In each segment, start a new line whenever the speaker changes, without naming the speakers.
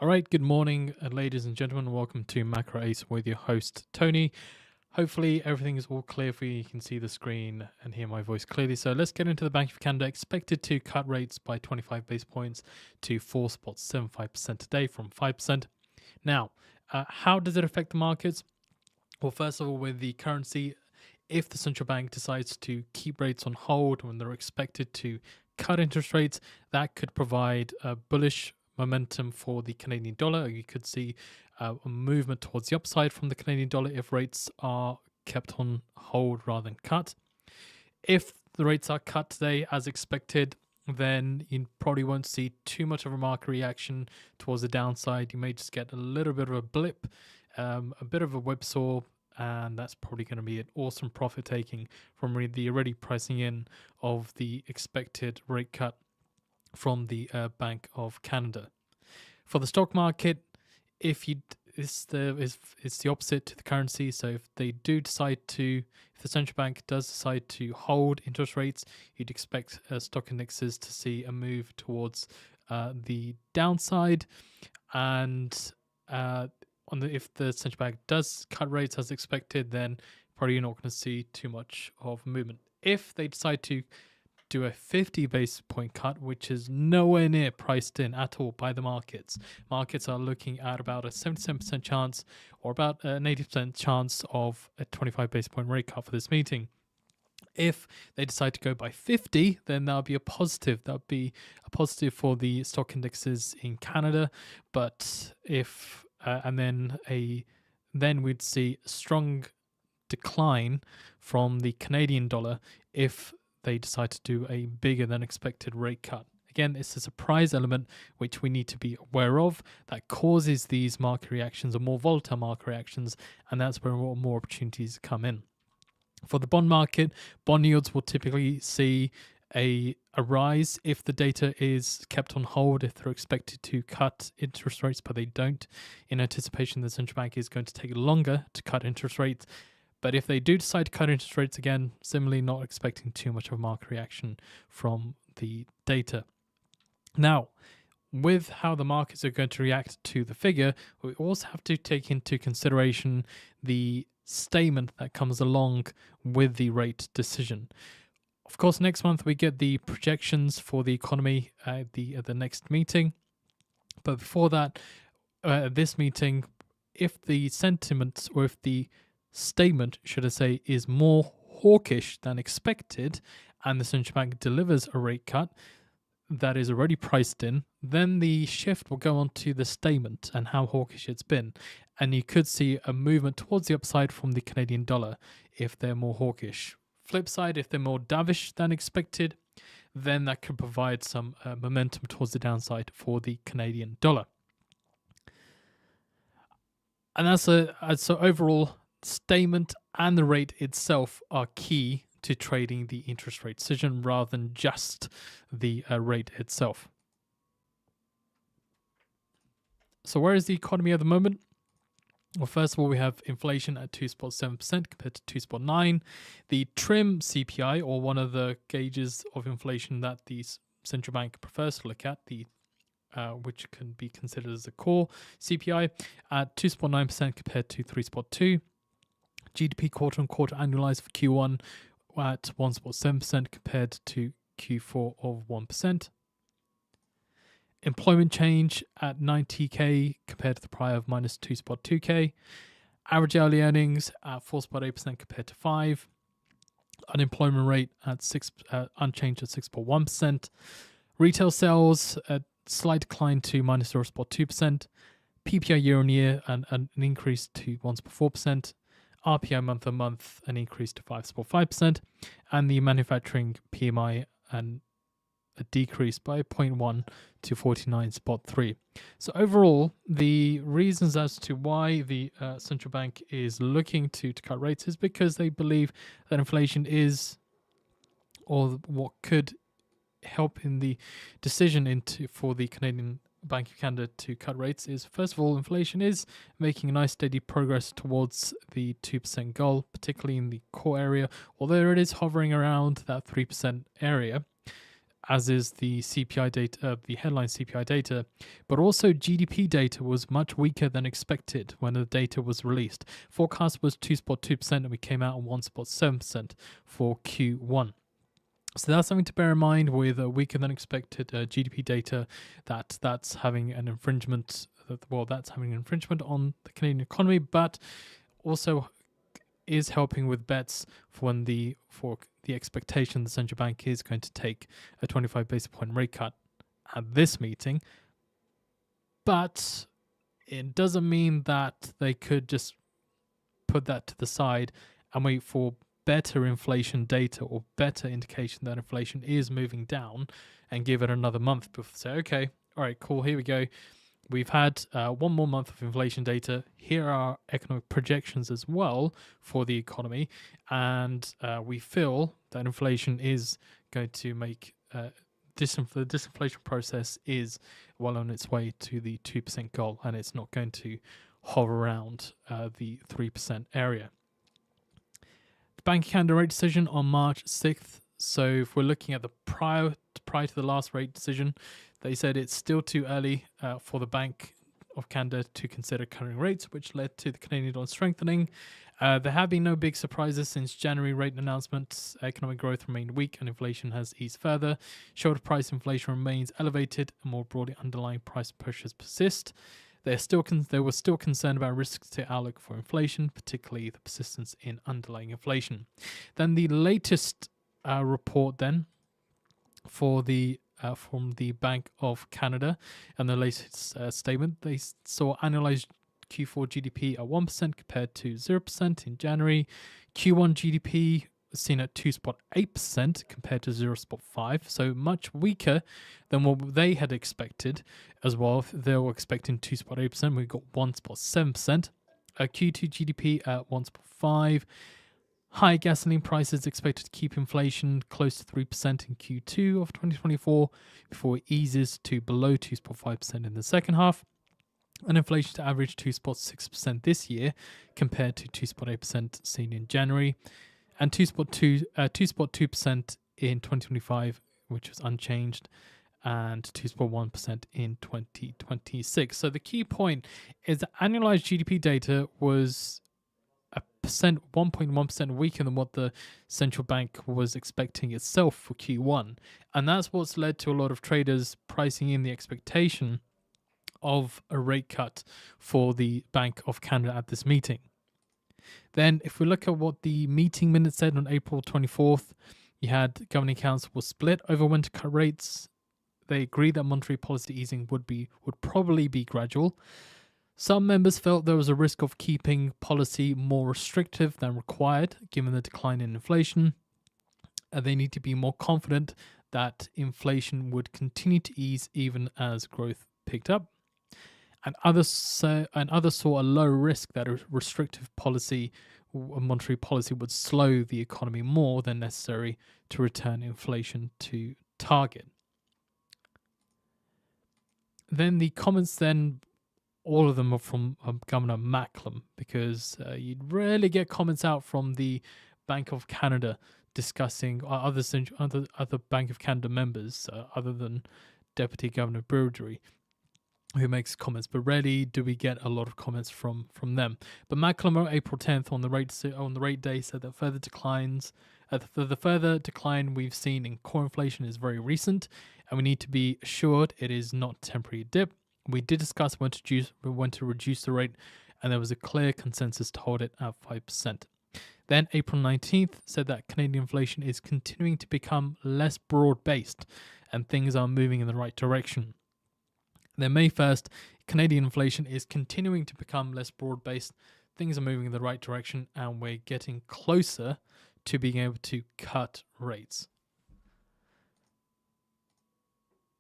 All right, good morning, ladies and gentlemen. Welcome to MACROACE with your host, Tony. Hopefully, everything is all clear for you. You can see the screen and hear my voice clearly. So, let's get into the Bank of Canada. Expected to cut rates by 25 base points to 4.75% today from 5%. Now, how does it affect the markets? Well, first of all, with the currency, if the central bank decides to keep rates on hold when they're expected to cut interest rates, that could provide a bullish momentum for the Canadian dollar. You could see a movement towards the upside from the Canadian dollar if rates are kept on hold rather than cut. If the rates are cut today as expected, then you probably won't see too much of a market reaction towards the downside. You may just get a little bit of a blip, a bit of a whipsaw, and that's probably going to be an awesome profit taking from the already pricing in of the expected rate cut from the Bank of Canada. For the stock market, if it's the opposite to the currency. So if the central bank does decide to hold interest rates, you'd expect stock indexes to see a move towards the downside, and if the central bank does cut rates as expected, then probably you're not going to see too much of movement. If they decide to do a 50 basis point cut, which is nowhere near priced in at all by the markets. Markets are looking at about a 77% chance or about an 80% chance of a 25 basis point rate cut for this meeting. If they decide to go by 50, then that'll be a positive. That'll be a positive for the stock indexes in Canada. But if then we'd see a strong decline from the Canadian dollar if they decide to do a bigger than expected rate cut. Again, it's a surprise element which we need to be aware of that causes these market reactions or more volatile market reactions, and that's where more opportunities come in. For the bond market, bond yields will typically see a rise if the data is kept on hold, if they're expected to cut interest rates, but they don't, in anticipation the central bank is going to take longer to cut interest rates. But if they do decide to cut interest rates again, similarly not expecting too much of a market reaction from the data. Now, with how the markets are going to react to the figure, we also have to take into consideration the statement that comes along with the rate decision. Of course, next month we get the projections for the economy at the next meeting. But before that, this meeting, if the sentiment or if the statement, should I say, is more hawkish than expected, and the central bank delivers a rate cut that is already priced in, then the shift will go on to the statement and how hawkish it's been. And you could see a movement towards the upside from the Canadian dollar if they're more hawkish. Flip side, if they're more dovish than expected, then that could provide some momentum towards the downside for the Canadian dollar. And so overall, statement and the rate itself are key to trading the interest rate decision rather than just the rate itself. So where is the economy at the moment? Well, first of all, we have inflation at 2.7% compared to 2.9%. The TRIM CPI, or one of the gauges of inflation that the central bank prefers to look at, which can be considered as a core CPI, at 2.9% compared to 3.2%. GDP quarter-on-quarter annualized for Q1 at 1.7% compared to Q4 of 1%. Employment change at 90k compared to the prior of minus 2.2k. Average hourly earnings at 4.8% compared to 5%. Unemployment rate at unchanged at 6.1%. Retail sales at slight decline to minus 0.2%. PPI year on year and an increase to 1.4%. RPI month on month an increase to 5.5%, and the manufacturing PMI and a decrease by 0.1 to 49.3. So overall, the reasons as to why the central bank is looking to cut rates is because they believe that inflation is, or what could help in the decision for the Canadian Bank of Canada to cut rates is, first of all, inflation is making nice steady progress towards the 2% goal, particularly in the core area, although it is hovering around that 3% area. as is the CPI data, the headline CPI data, but also GDP data was much weaker than expected when the data was released. Forecast was 2.2% and we came out on 1.7% for Q1. So that's something to bear in mind with a weaker than expected GDP data. That's having an infringement. That's having an infringement on the Canadian economy, but also is helping with bets for the expectation the central bank is going to take a 25 basis point rate cut at this meeting. But it doesn't mean that they could just put that to the side and wait for better inflation data or better indication that inflation is moving down and give it another month before say, okay, all right, cool, here we go. We've had one more month of inflation data. Here are economic projections as well for the economy. And we feel that inflation is going to make the disinflation process is well on its way to the 2% goal. And it's not going to hover around the 3% area. The Bank of Canada rate decision on March 6th. So if we're looking at the prior to the last rate decision, they said it's still too early for the Bank of Canada to consider cutting rates, which led to the Canadian dollar strengthening. There have been no big surprises since January rate announcements. Economic growth remained weak and inflation has eased further. Shelter price inflation remains elevated and more broadly underlying price pressures persist. They were still concerned about risks to outlook for inflation, particularly the persistence in underlying inflation. Then the latest report then for the from the Bank of Canada and the latest statement, they saw annualized Q4 GDP at 1% compared to 0% in January. Q1 GDP was seen at 2.8% compared to 0.5%, so much weaker than what they had expected as well. They were expecting 2.8%, we got 1.7%. Q2 GDP at 1.5%. High gasoline prices expected to keep inflation close to 3% in Q2 of 2024 before it eases to below 2.5% in the second half. And inflation to average 2.6% this year compared to 2.8% seen in January, and 2.2% in 2025, which was unchanged, and 2.1% in 2026. So the key point is that annualized GDP data was 1.1% weaker than what the central bank was expecting itself for Q1. And that's what's led to a lot of traders pricing in the expectation of a rate cut for the Bank of Canada at this meeting. Then if we look at what the meeting minutes said on April 24th, you had Governing Council was split over when to cut rates. They agreed that monetary policy easing would probably be gradual. Some members felt there was a risk of keeping policy more restrictive than required, given the decline in inflation. They need to be more confident that inflation would continue to ease even as growth picked up. And others saw a low risk that a restrictive policy, a monetary policy, would slow the economy more than necessary to return inflation to target. Then the comments all of them are from Governor Macklem, because you'd rarely get comments out from the Bank of Canada discussing other Bank of Canada members other than Deputy Governor Burgery, who makes comments, but rarely do we get a lot of comments from them. But Macklem on April 10th on the rate day said that the further decline we've seen in core inflation is very recent, and we need to be assured it is not a temporary dip. We did discuss when to reduce the rate, and there was a clear consensus to hold it at 5%. Then April 19th said that Canadian inflation is continuing to become less broad-based, and things are moving in the right direction. Then May 1st, Canadian inflation is continuing to become less broad-based, things are moving in the right direction, and we're getting closer to being able to cut rates.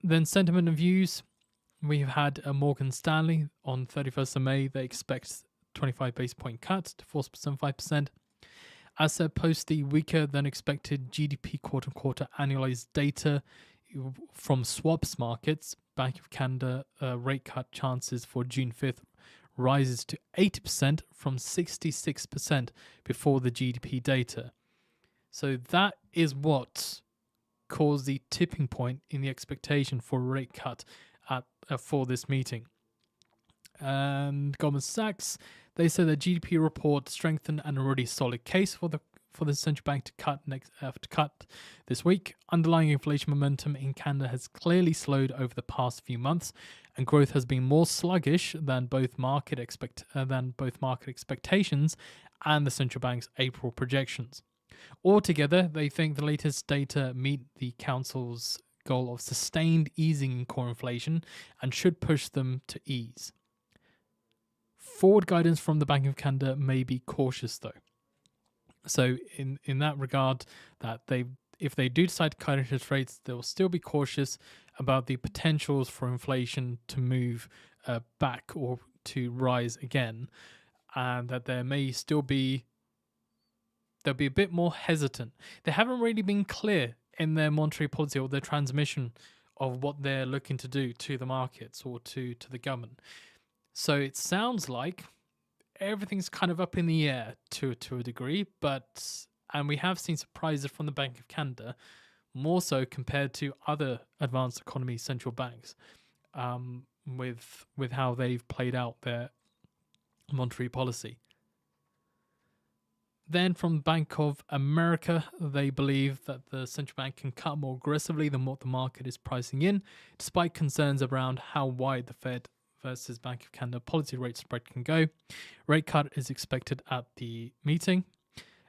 Then sentiment and views. We've had a Morgan Stanley on 31st of May. They expect 25 basis point cut to 4.75%. As said, post the weaker than expected GDP quarter-on-quarter annualized data from swaps markets, Bank of Canada rate cut chances for June 5th rises to 80% from 66% before the GDP data. So that is what cause the tipping point in the expectation for a rate cut for this meeting. And Goldman Sachs, they said the GDP report strengthened an already solid case for the central bank to cut this week. Underlying inflation momentum in Canada has clearly slowed over the past few months, and growth has been more sluggish than both market expectations and the central bank's April projections. Altogether, they think the latest data meet the council's goal of sustained easing in core inflation and should push them to ease. Forward guidance from the Bank of Canada may be cautious, though. So in that regard, that if they do decide to cut interest rates, they'll still be cautious about the potentials for inflation to move back or to rise again, and that they'll be a bit more hesitant. They haven't really been clear in their monetary policy or their transmission of what they're looking to do to the markets or to the government. So it sounds like everything's kind of up in the air to a degree, and we have seen surprises from the Bank of Canada, more so compared to other advanced economy central banks, with how they've played out their monetary policy. Then from Bank of America, they believe that the central bank can cut more aggressively than what the market is pricing in, despite concerns around how wide the Fed versus Bank of Canada policy rate spread can go. Rate cut is expected at the meeting.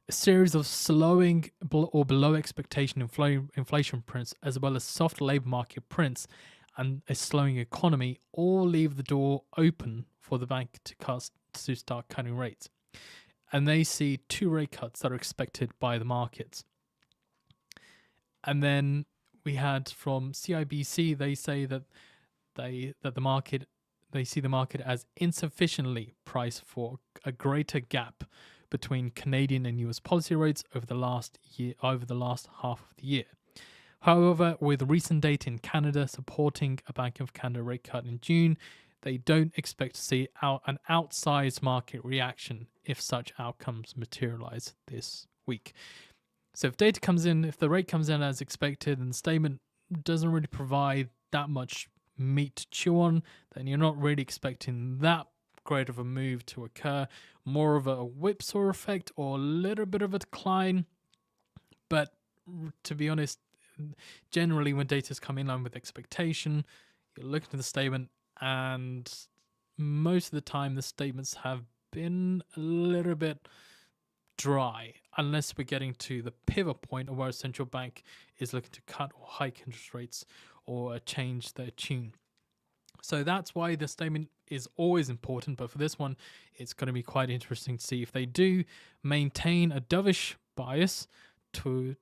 A series of slowing or below expectation inflation prints, as well as soft labour market prints and a slowing economy, all leave the door open for the bank to start cutting rates. And they see 2 rate cuts that are expected by the markets. And then we had from CIBC, they say that they see the market as insufficiently priced for a greater gap between Canadian and US policy rates over the last half of the year. However, with recent data in Canada supporting a Bank of Canada rate cut in June, they don't expect to see an outsized market reaction if such outcomes materialize this week. So if the rate comes in as expected and the statement doesn't really provide that much meat to chew on, then you're not really expecting that great of a move to occur. More of a whipsaw effect or a little bit of a decline. But to be honest, generally when data's come in line with expectation, you're looking at the statement, and most of the time the statements have been a little bit dry, unless we're getting to the pivot point where a central bank is looking to cut or hike interest rates or change their tune. So that's why the statement is always important, but for this one, it's going to be quite interesting to see if they do maintain a dovish bias to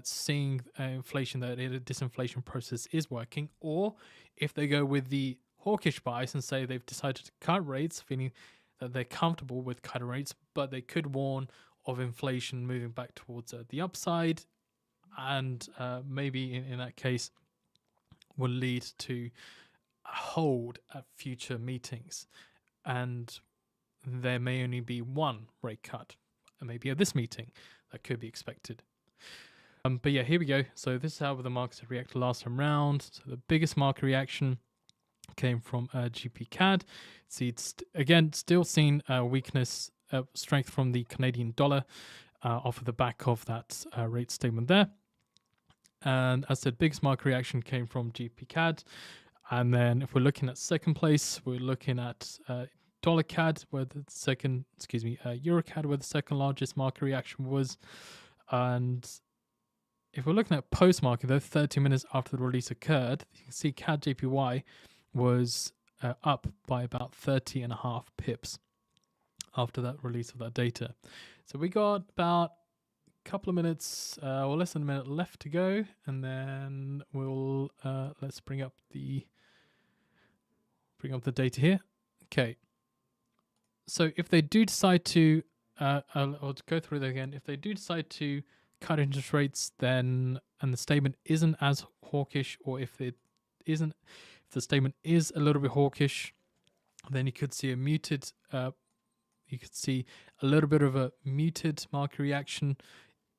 seeing inflation, that a disinflation process is working, or if they go with the hawkish bias and say they've decided to cut rates, feeling that they're comfortable with cutting rates, but they could warn of inflation moving back towards the upside, and maybe in that case will lead to a hold at future meetings, and there may only be one rate cut, and maybe at this meeting that could be expected. But yeah, here we go. So this is how the markets have reacted last time round. So the biggest market reaction came from GP CAD. See, it's again still seen weakness, strength from the Canadian dollar off of the back of that rate statement there. And as I said, biggest market reaction came from GP CAD. And then if we're looking at second place, we're looking at dollar CAD, where the second, Euro CAD, where the second largest market reaction was. And if we're looking at post market, though, 30 minutes after the release occurred, you can see CAD JPY was up by about 30.5 pips after that release of that data. So we got about a couple of minutes or less than a minute left to go, and then we'll let's bring up the data here. Okay, so if they do decide to I'll go through that again. If they do decide to cut interest rates, then, and the statement isn't as hawkish, or if the statement is a little bit hawkish, then you could see a little bit of a muted market reaction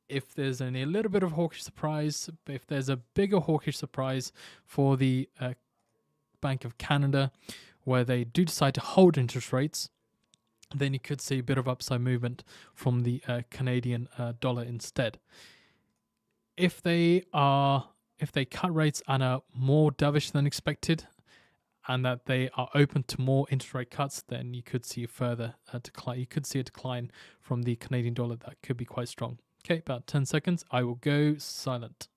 if there's only a little bit of hawkish surprise, if there's a bigger hawkish surprise for the Bank of Canada, where they do decide to hold interest rates, then you could see a bit of upside movement from the Canadian dollar instead. If they cut rates and are more dovish than expected, and that they are open to more interest rate cuts, then you could see a further decline. You could see a decline from the Canadian dollar that could be quite strong. Okay, about 10 seconds. I will go silent.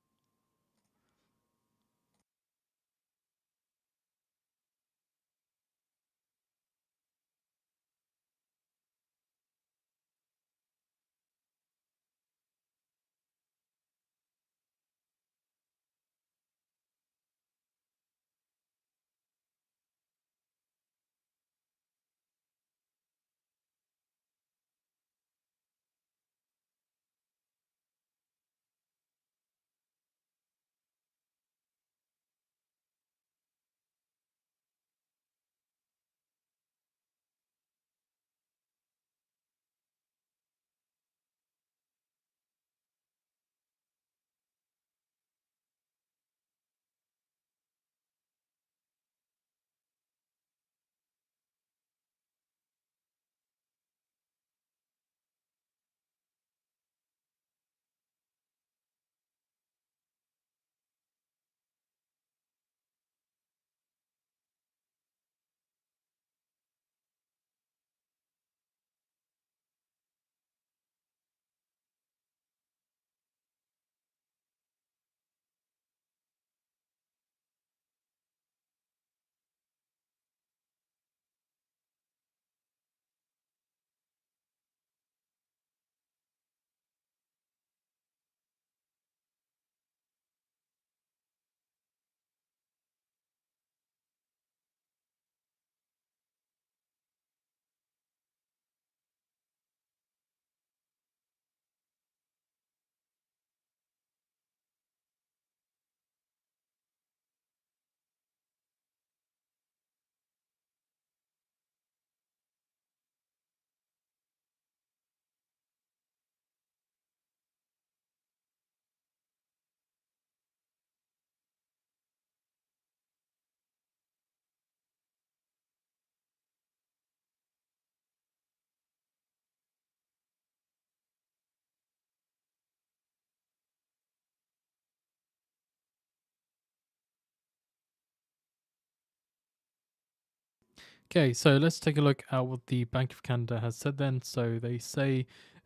Okay, so let's take a look at what the Bank of Canada has said then. So they say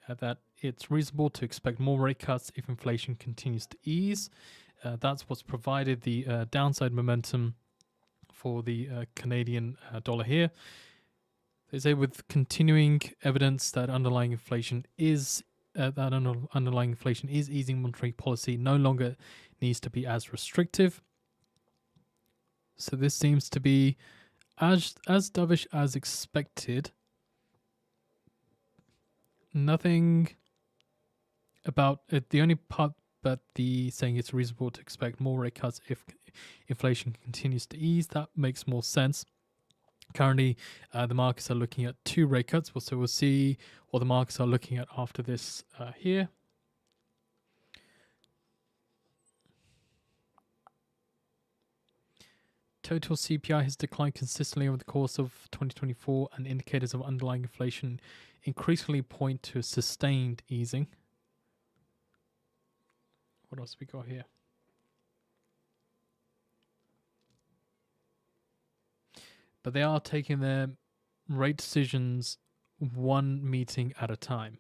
that it's reasonable to expect more rate cuts if inflation continues to ease. That's what's provided the downside momentum for the Canadian dollar here. They say with continuing evidence that underlying inflation is easing, monetary policy no longer needs to be as restrictive. So this seems to be as dovish as expected. Nothing about it. The only part but the saying it's reasonable to expect more rate cuts if inflation continues to ease. That makes more sense. Currently, the markets are looking at 2 rate cuts. So we'll see what the markets are looking at after this here. Total CPI has declined consistently over the course of 2024, and indicators of underlying inflation increasingly point to sustained easing. What else we got here? But they are taking their rate decisions one meeting at a time.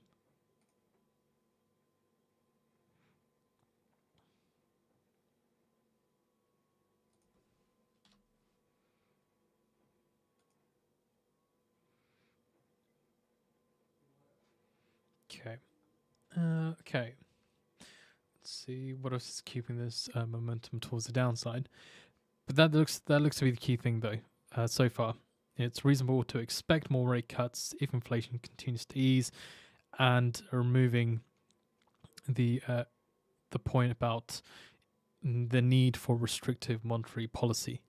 Okay. Okay. Let's see what else is keeping this momentum towards the downside. But that looks to be the key thing though. So far, it's reasonable to expect more rate cuts if inflation continues to ease, and removing the point about the need for restrictive monetary policy.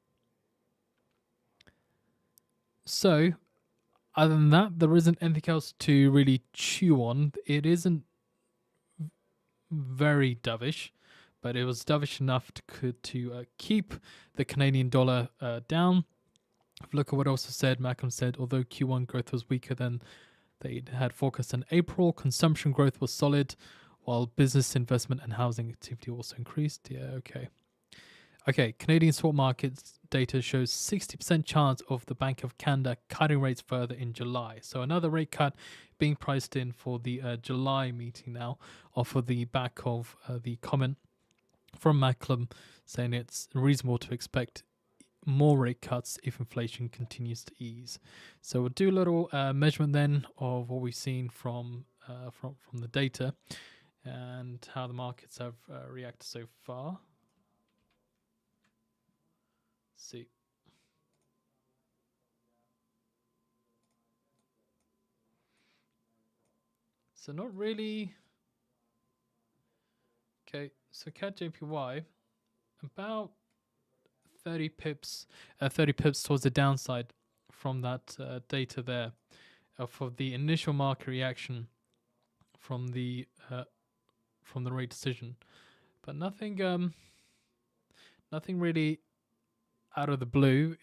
So, other than that, there isn't anything else to really chew on. It isn't very dovish, but it was dovish enough to keep the Canadian dollar down. Look at what else was said. Malcolm said, although Q1 growth was weaker than they had forecast in April, consumption growth was solid, while business investment and housing activity also increased. Yeah, okay. Okay, Canadian swap markets data shows 60% chance of the Bank of Canada cutting rates further in July. So another rate cut being priced in for the July meeting now, off of the back of the comment from Malcolm saying it's reasonable to expect more rate cuts if inflation continues to ease. So we'll do a little measurement then of what we've seen from the data and how the markets have reacted so far. Let's see. So not really. Okay, so CAD JPY about 30 pips towards the downside from that data there for the initial market reaction from the rate decision, but nothing really out of the blue.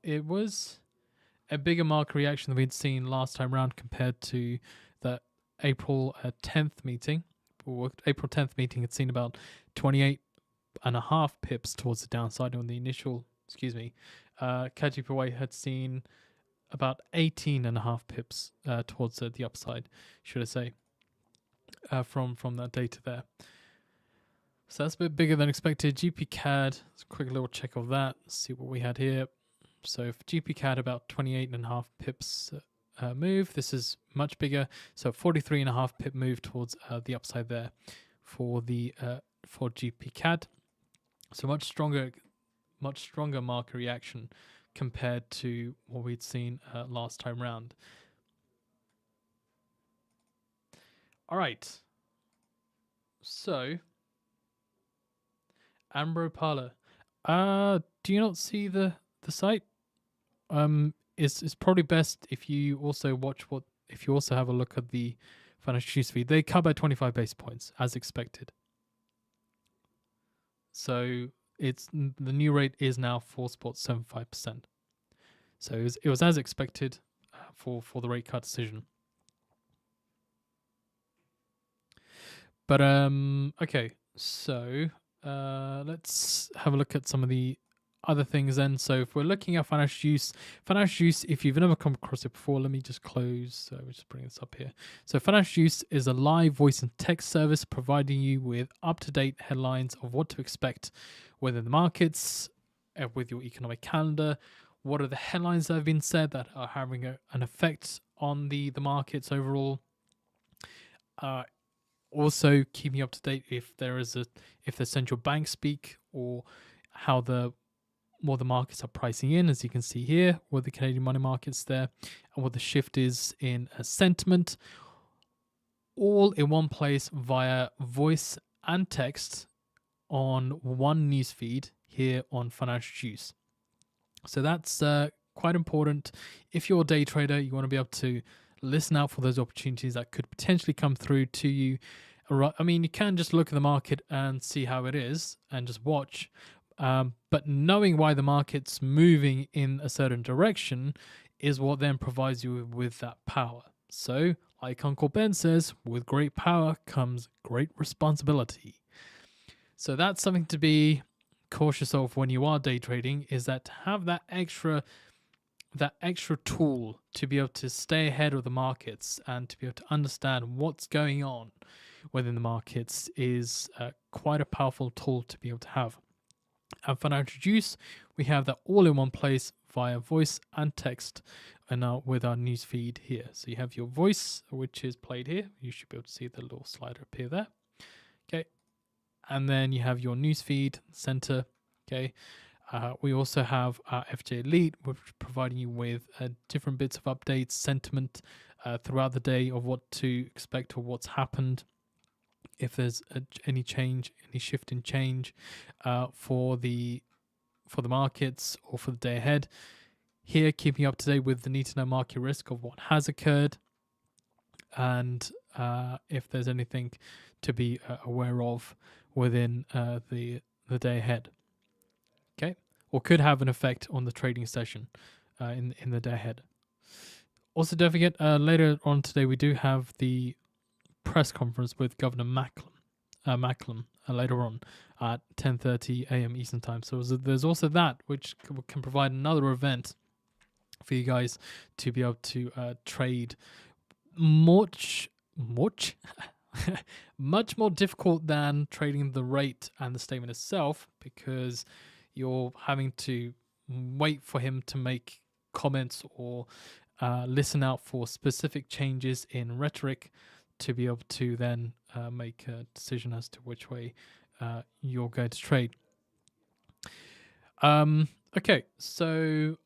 It was a bigger market reaction than we'd seen last time round compared to the April 10th meeting. April 10th meeting had seen about 28.5 pips towards the downside on the initial, KGPY had seen about 18.5 pips towards the upside, should I say, from that data there. So that's a bit bigger than expected. GP CAD, let's a quick little check of that, see what we had here. So for GP CAD, about 28.5 pips move. This is much bigger. So 43.5 pip move towards the upside there for the for GP CAD. So much stronger market reaction compared to what we'd seen last time round. All right. So Ambro Parlor. Do you not see the site? It's probably best if you also have a look at the financial news feed. They cut by 25 basis points as expected. So the new rate is now 4.75%. So it was as expected for the rate cut decision. But okay, so let's have a look at some of the other things then. So if we're looking at financial use, if you've never come across it before, let me just close. We'll just bring this up here. So financial use is a live voice and text service providing you with up-to-date headlines of what to expect within the markets, with your economic calendar. What are the headlines that have been said that are having an effect on the markets overall? Also keeping up to date if there's central banks speak, or what the markets are pricing in, as you can see here with the Canadian money markets there, and what the shift is in sentiment, all in one place via voice and text on one newsfeed here on Financial Juice. So that's quite important. If you're a day trader, you want to be able to listen out for those opportunities that could potentially come through to you. I mean, you can just look at the market and see how it is and just watch. But knowing why the market's moving in a certain direction is what then provides you with that power. So, like Uncle Ben says, with great power comes great responsibility. So that's something to be cautious of when you are day trading, is that to have that extra tool to be able to stay ahead of the markets and to be able to understand what's going on within the markets is quite a powerful tool to be able to have. At Financial Juice, we have that all in one place via voice and text, and now with our news feed here. So you have your voice, which is played here. You should be able to see the little slider appear there. Okay. And then you have your news feed center. Okay. We also have our FJ Elite, which is providing you with different bits of updates, sentiment throughout the day of what to expect or what's happened. If there's any shift in change for the markets or for the day ahead. Here, keeping up to date with the need to know market risk of what has occurred, and if there's anything to be aware of within the day ahead. Okay, or could have an effect on the trading session in the day ahead. Also, don't forget, later on today we do have the press conference with Governor Macklem later on at 10:30 a.m. Eastern Time. So there's also that, which can provide another event for you guys to be able to trade much much more difficult than trading the rate and the statement itself, because you're having to wait for him to make comments or listen out for specific changes in rhetoric to be able to then make a decision as to which way you're going to trade. Okay, so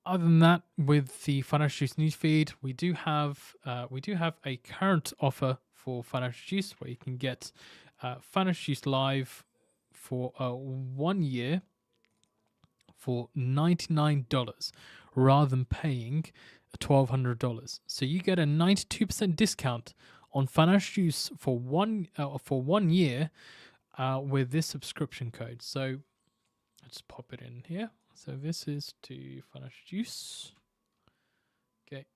other than that, with the Financial Juice newsfeed, we do have a current offer for Financial Juice where you can get Financial Juice Live for 1 year for $99 rather than paying $1,200. So you get a 92% discount on Financial Juice for 1 year with this subscription code. So let's pop it in here. So this is to Financial Juice. Okay.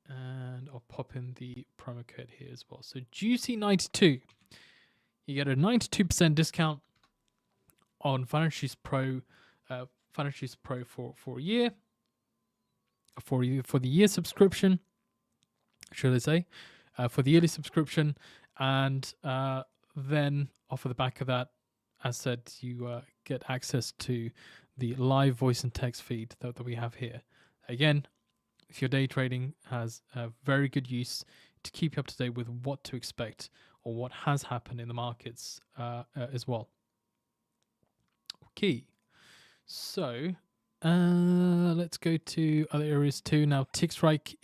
And I'll pop in the promo code here as well. So Juicy92. You get a 92% discount on Financial Juice Pro, Financial Juice Pro for a year. For the year subscription, should I say, for the yearly subscription, and then off of the back of that, as said, you get access to the live voice and text feed that we have here. Again, if your day trading has very good use to keep you up to date with what to expect or what has happened in the markets as well. Okay, so let's go to other areas too. Now, TICKSTRIKE,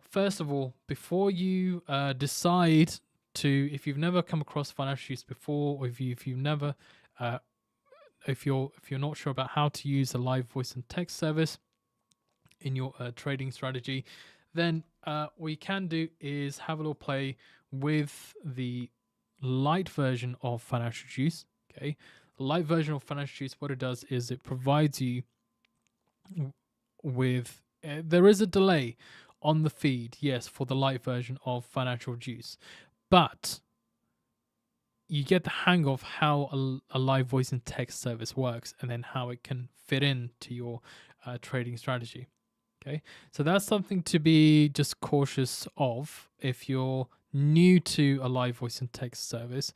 first of all, before you decide to, if you've never come across Financial Juice before, or if you've never, if you're not sure about how to use a live voice and text service in your trading strategy, then what you can do is have a little play with the light version of Financial Juice. Okay, the light version of Financial Juice, what it does is it provides you with there is a delay on the feed, yes, for the light version of Financial Juice, but you get the hang of how a live voice and text service works, and then how it can fit into your trading strategy. Okay, so that's something to be just cautious of if you're new to a live voice and text service.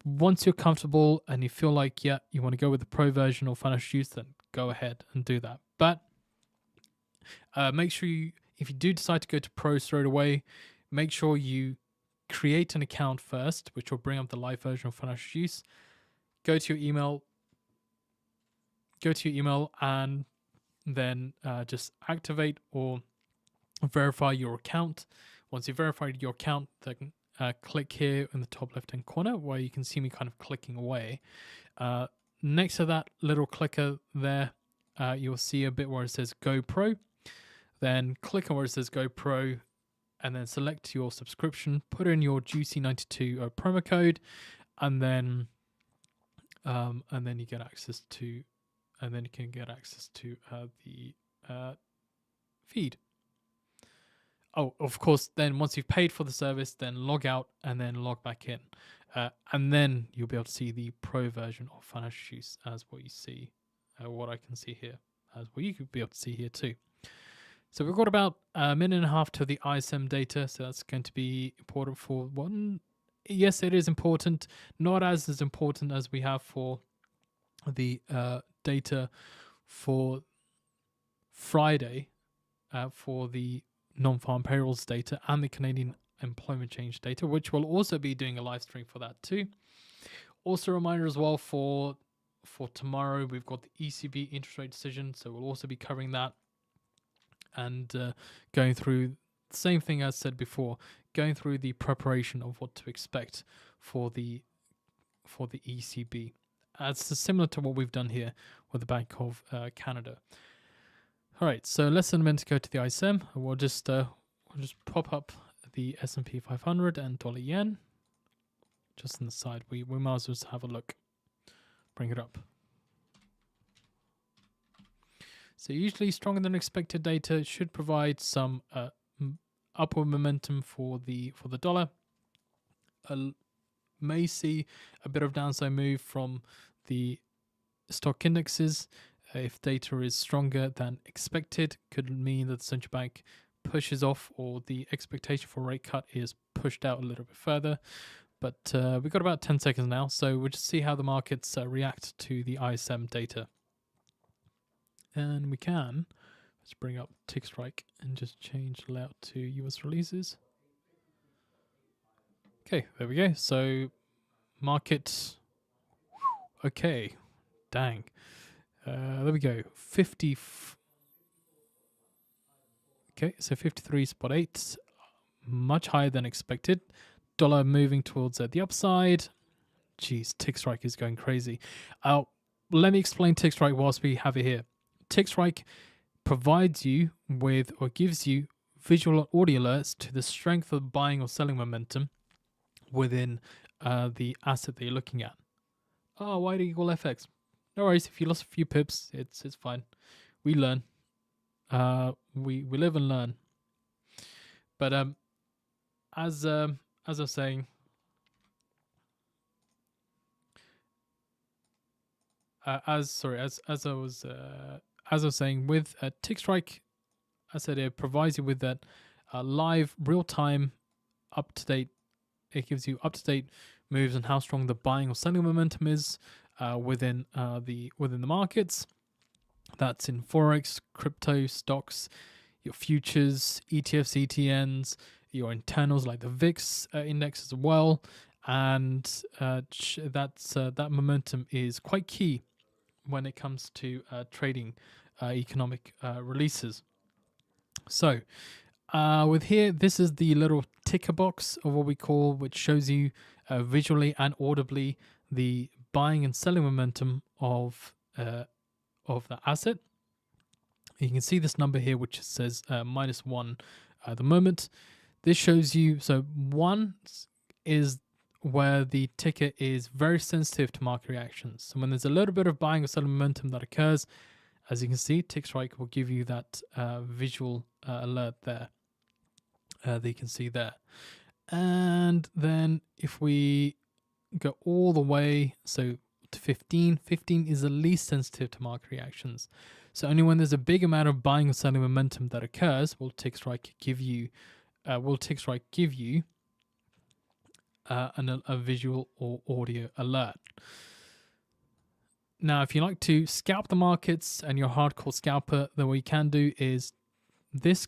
Once you're comfortable and you feel like, yeah, you want to go with the pro version of Financial Juice, then go ahead and do that. But make sure if you do decide to go to pro straight away, make sure you create an account first, which will bring up the live version of Financial Juice. Go to your email and then just activate or verify your account. Once you've verified your account, then click here in the top left hand corner where you can see me kind of clicking away. Next to that little clicker there, you'll see a bit where it says Go Pro. Then click on where it says Go Pro, and then select your subscription, put in your Juicy92 promo code, and then you get access to, and then you can get access to the feed. Oh, of course, then once you've paid for the service, then log out and then log back in. And then you'll be able to see the pro version of Financial Juice as what you see, what I can see here, as what you could be able to see here too. So we've got about a minute and a half to the ISM data, so that's going to be important for one. Yes, it is important, not as important as we have for the data for Friday, for the non-farm payrolls data and the Canadian employment change data, which we'll also be doing a live stream for that too. Also a reminder as well for tomorrow, we've got the ECB interest rate decision, so we'll also be covering that and going through the same thing as said before, going through the preparation of what to expect for the ECB. It's similar to what we've done here with the Bank of Canada. All right, so less than a minute to go to the ISM. We'll just pop up the S&P 500 and dollar yen. Just on the side, we might as well just have a look. Bring it up. So usually stronger than expected data should provide some upward momentum for the dollar. May see a bit of downside move from the stock indexes. If data is stronger than expected, could mean that the central bank pushes off, or the expectation for rate cut is pushed out a little bit further. But we've got about 10 seconds now, so we'll just see how the markets react to the ISM data. And let's bring up TICKSTRIKE and just change layout to US releases. Okay, there we go. So market, okay, dang. There we go. 50. Okay, so 53.8, much higher than expected. Dollar moving towards the upside. Jeez, TICKSTRIKE is going crazy. Let me explain TICKSTRIKE whilst we have it here. TICKSTRIKE provides you with, or gives you, visual audio alerts to the strength of buying or selling momentum within the asset that you're looking at. Oh, why do you call FX? No worries, if you lost a few pips, it's fine. We learn. We live and learn. But as I was saying, as I was saying, with TICKSTRIKE, I said it provides you with that live, real-time, up-to-date. It gives you up-to-date moves on how strong the buying or selling momentum is within the markets. That's in forex, crypto, stocks, your futures, ETFs, ETNs, your internals like the VIX index as well, and that momentum is quite key when it comes to trading economic releases. So with here, this is the little ticker box of what we call, which shows you visually and audibly the buying and selling momentum of the asset. You can see this number here, which says -1 at the moment. This shows you, so 1 is where the ticker is very sensitive to market reactions. So when there's a little bit of buying or selling momentum that occurs, as you can see, TICKSTRIKE will give you that visual alert there that you can see there. And then if we go all the way, so to 15 is the least sensitive to market reactions. So only when there's a big amount of buying or selling momentum that occurs will TICKSTRIKE give you a visual or audio alert. Now, if you like to scalp the markets and you're a hardcore scalper, then what you can do is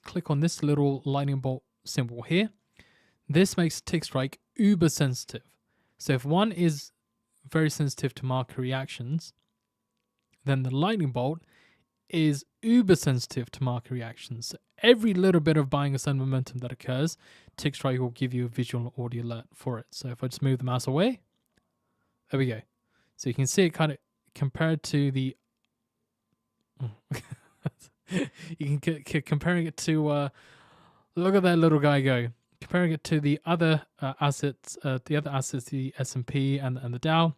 click on this little lightning bolt symbol here. This makes TICKSTRIKE uber sensitive. So if one is very sensitive to market reactions, then the lightning bolt is uber sensitive to market reactions. So every little bit of buying or selling momentum that occurs, TICKSTRIKE will give you a visual audio alert for it. So if I just move the mouse away, there we go. So you can see it kind of compared to the you can comparing it to look at that little guy go. Comparing it to the other assets, the S&P and the Dow,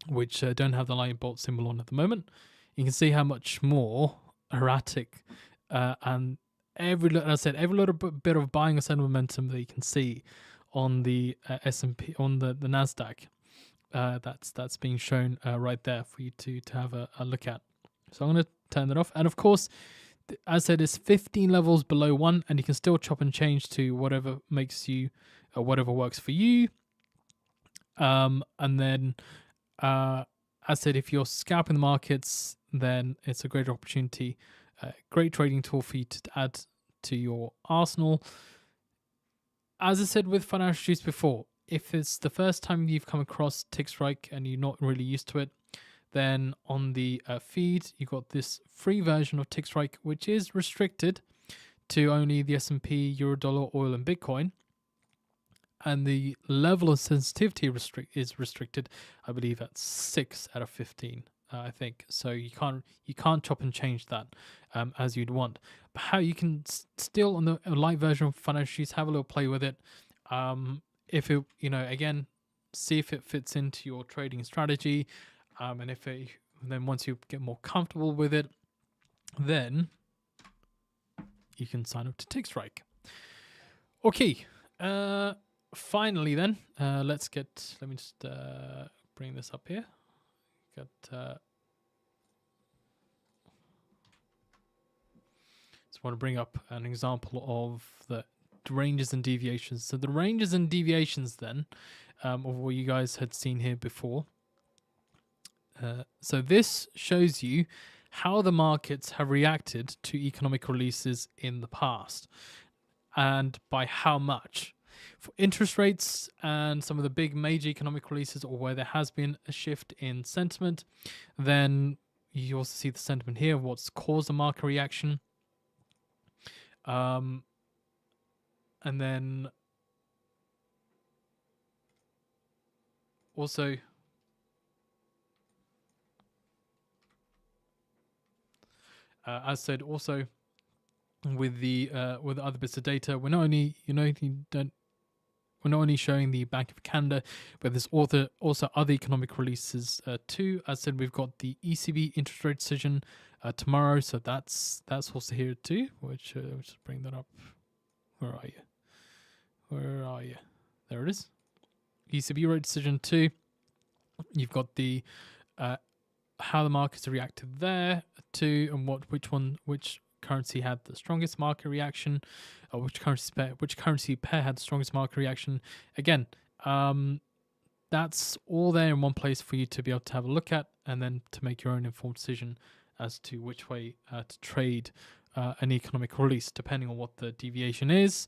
which don't have the lightning bolt symbol on at the moment. You can see how much more erratic and every little bit of buying or selling momentum that you can see on the S&P, on the Nasdaq. That's being shown right there for you to have a look at. So I'm going to turn that off. And of course, as I said, it's 15 levels below 1, and you can still chop and change to whatever makes you, whatever works for you. And then, as I said, if you're scalping the markets, then it's a great opportunity, great trading tool for you to add to your arsenal. As I said with financial juice before, if it's the first time you've come across TICKSTRIKE and you're not really used to it, then on the feed, you've got this free version of TICKSTRIKE, which is restricted to only the S&P, Eurodollar, oil, and Bitcoin. And the level of sensitivity is restricted, I believe, at 6 out of 15. I think. So you can't chop and change that as you'd want. But how you can still on the light version of financial sheets, have a little play with it. If it, again, see if it fits into your trading strategy, and if it, then once you get more comfortable with it, then you can sign up to TICKSTRIKE. Okay. Finally, then let me just bring this up here. Just want to bring up an example of the ranges and deviations. So the ranges and deviations then of what you guys had seen here before. So this shows you how the markets have reacted to economic releases in the past and by how much. For interest rates and some of the big major economic releases, or where there has been a shift in sentiment, then you also see the sentiment here of what's caused the market reaction. And then also as said, also with the other bits of data, we're not only we're not only showing the Bank of Canada, but there's also other economic releases too. As said, we've got the ECB interest rate decision tomorrow, so that's also here too. Which just bring that up. Where are you? Where are you? There it is. ECB rate decision too. You've got the how the markets reacted there too, and which currency had the strongest market reaction, or which currency pair had the strongest market reaction. Again, that's all there in one place for you to be able to have a look at, and then to make your own informed decision as to which way to trade an economic release, depending on what the deviation is,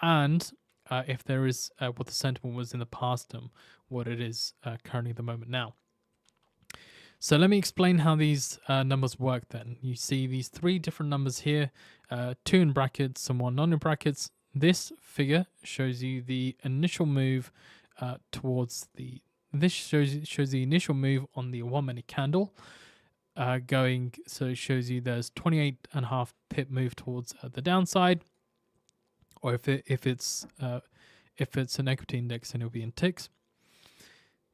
and if there is what the sentiment was in the past and what it is currently at the moment now. So let me explain how these numbers work then. You see these three different numbers here, 2 in brackets and 1 not in brackets. This figure shows you the initial move this shows the initial move on the 1 minute candle so it shows you there's 28.5 pip move towards the downside, or if it's an equity index, then it'll be in ticks.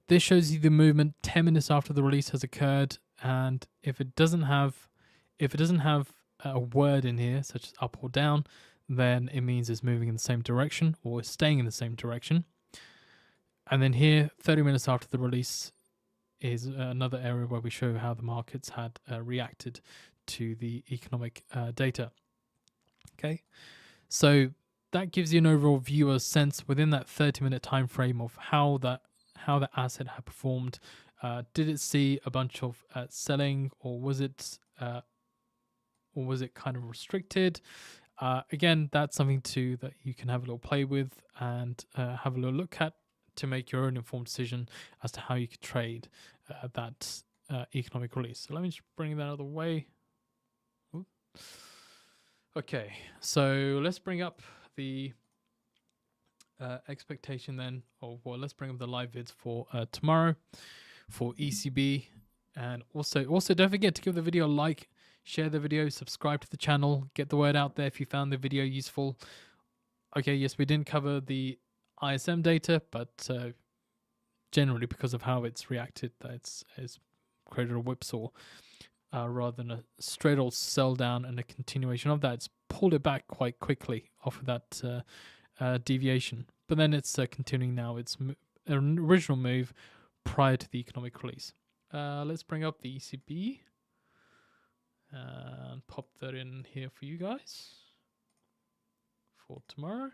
This shows you the movement 10 minutes after the release has occurred, and if it doesn't have a word in here such as up or down, then it means it's moving in the same direction or it's staying in the same direction. And then here, 30 minutes after the release is another area where we show how the markets had reacted to the economic data. Okay, so that gives you an overall view or sense within that 30-minute time frame of how the asset had performed. Did it see a bunch of selling, or was it kind of restricted? Again, that's something that you can have a little play with and have a little look at to make your own informed decision as to how you could trade that economic release. So let me just bring that out of the way. Ooh. Okay, so let's bring up the expectation then, let's bring up the live vids for tomorrow for ECB, and also don't forget to give the video a like, share the video, subscribe to the channel, get the word out there if you found the video useful. Okay, yes, we didn't cover the ISM data, but generally because of how it's reacted, it's created a whipsaw rather than a straight old sell down and a continuation of that. It's pulled it back quite quickly off of that deviation, but then it's continuing now its original move prior to the economic release. Let's bring up the ECB and pop that in here for you guys for tomorrow.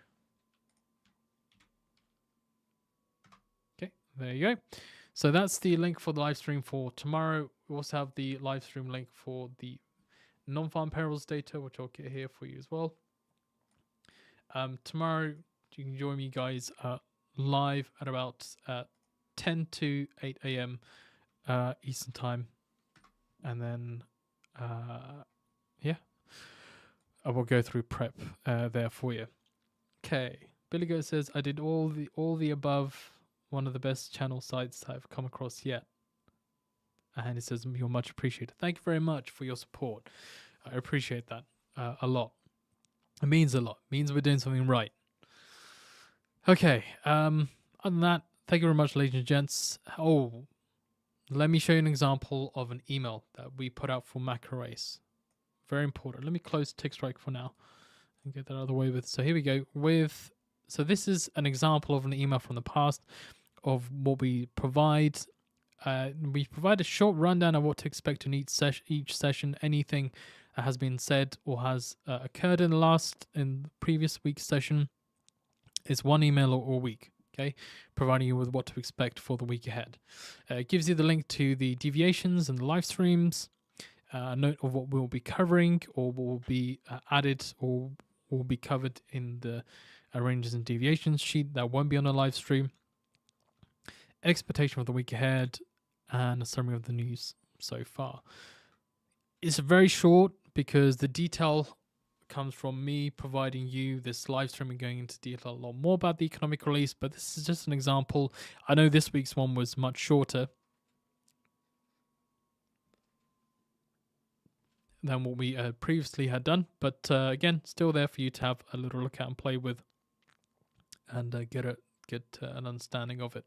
Okay, there you go. So that's the link for the live stream for tomorrow. We also have the live stream link for the non-farm payrolls data, which I'll get here for you as well. Tomorrow you can join me guys live at about 10 to 8 a.m. Eastern time, and then yeah, I will go through prep there for you. Okay, Billy Goat says, I did all the above, one of the best channel sites I've come across yet. and it says you're much appreciated. Thank you very much for your support. I appreciate that a lot. It means a lot. It means we're doing something right. Okay. Other than that, thank you very much, ladies and gents. Oh, let me show you an example of an email that we put out for MACROACE. Very important. Let me close TICKSTRIKE for now and get that out of the way with. So here we go. So this is an example of an email from the past of what we provide. We provide a short rundown of what to expect in each session. Anything that has been said or has occurred in the previous week's session is one email or week. Okay, providing you with what to expect for the week ahead. It gives you the link to the deviations and the live streams, a note of what we'll be covering or what will be added or will be covered in the ranges and deviations sheet that won't be on a live stream, expectation of the week ahead, and a summary of the news so far. It's very short because the detail comes from me providing you this live stream and going into detail a lot more about the economic release, but this is just an example. I know this week's one was much shorter than what we previously had done, but again, still there for you to have a little look at and play with and get an understanding of it.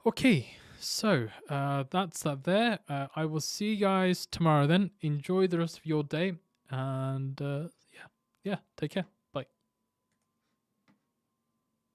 Okay, so that's that there. I will see you guys tomorrow then. Enjoy the rest of your day, and yeah, take care.